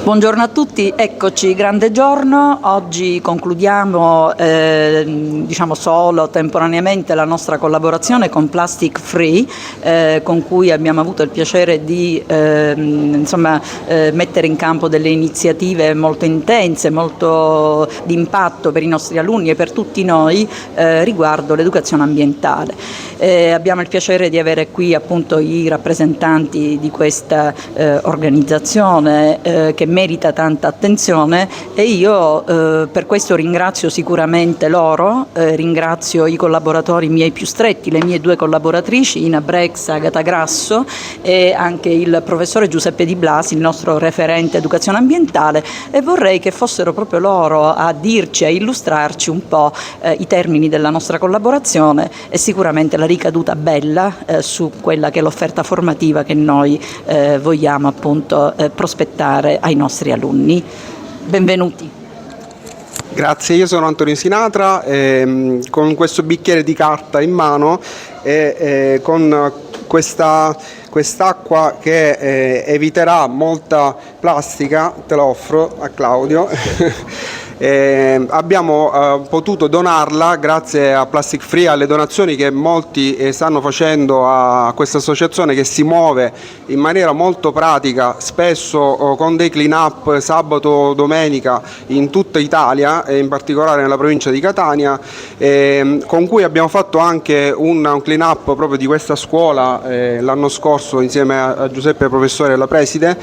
Buongiorno a tutti, eccoci, grande giorno. Oggi concludiamo diciamo solo temporaneamente la nostra collaborazione con Plastic Free, con cui abbiamo avuto il piacere di mettere in campo delle iniziative molto intense, molto di impatto per i nostri alunni e per tutti noi riguardo l'educazione ambientale. Abbiamo il piacere di avere qui appunto i rappresentanti di questa organizzazione che merita tanta attenzione, e io per questo ringrazio sicuramente loro, ringrazio i collaboratori miei più stretti, le mie due collaboratrici, Ina Brex, Agata Grasso, e anche il professore Giuseppe Di Blasi, il nostro referente educazione ambientale, e vorrei che fossero proprio loro a dirci, a illustrarci un po' i termini della nostra collaborazione e sicuramente la ricaduta bella su quella che è l'offerta formativa che noi vogliamo appunto prospettare ai nostri alunni. Benvenuti. Grazie, io sono Antonio Sinatra, con questo bicchiere di carta in mano e con quest'acqua che eviterà molta plastica, te la offro a Claudio. Abbiamo potuto donarla grazie a Plastic Free, alle donazioni che molti stanno facendo a questa associazione che si muove in maniera molto pratica, spesso con dei clean up sabato o domenica in tutta Italia e in particolare nella provincia di Catania, con cui abbiamo fatto anche un clean up proprio di questa scuola l'anno scorso insieme a Giuseppe, professore, e la preside.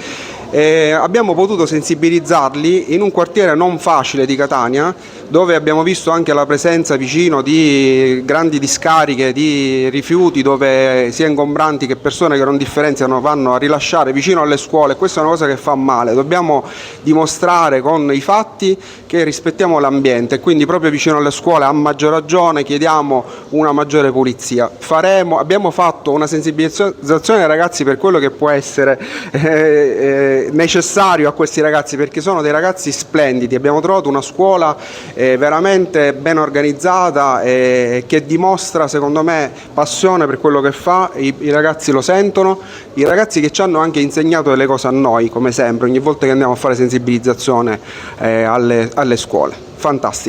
Abbiamo potuto sensibilizzarli in un quartiere non facile di Catania, dove abbiamo visto anche la presenza vicino di grandi discariche di rifiuti, dove sia ingombranti che persone che non differenziano vanno a rilasciare vicino alle scuole. Questa è una cosa che fa male, dobbiamo dimostrare con i fatti che rispettiamo l'ambiente, e quindi proprio vicino alle scuole a maggior ragione chiediamo una maggiore pulizia. Abbiamo fatto una sensibilizzazione ai ragazzi per quello che può essere necessario a questi ragazzi, perché sono dei ragazzi splendidi. Abbiamo trovato una scuola veramente ben organizzata che dimostra, secondo me, passione per quello che fa. I ragazzi lo sentono, i ragazzi che ci hanno anche insegnato delle cose a noi, come sempre, ogni volta che andiamo a fare sensibilizzazione alle scuole. Fantastico.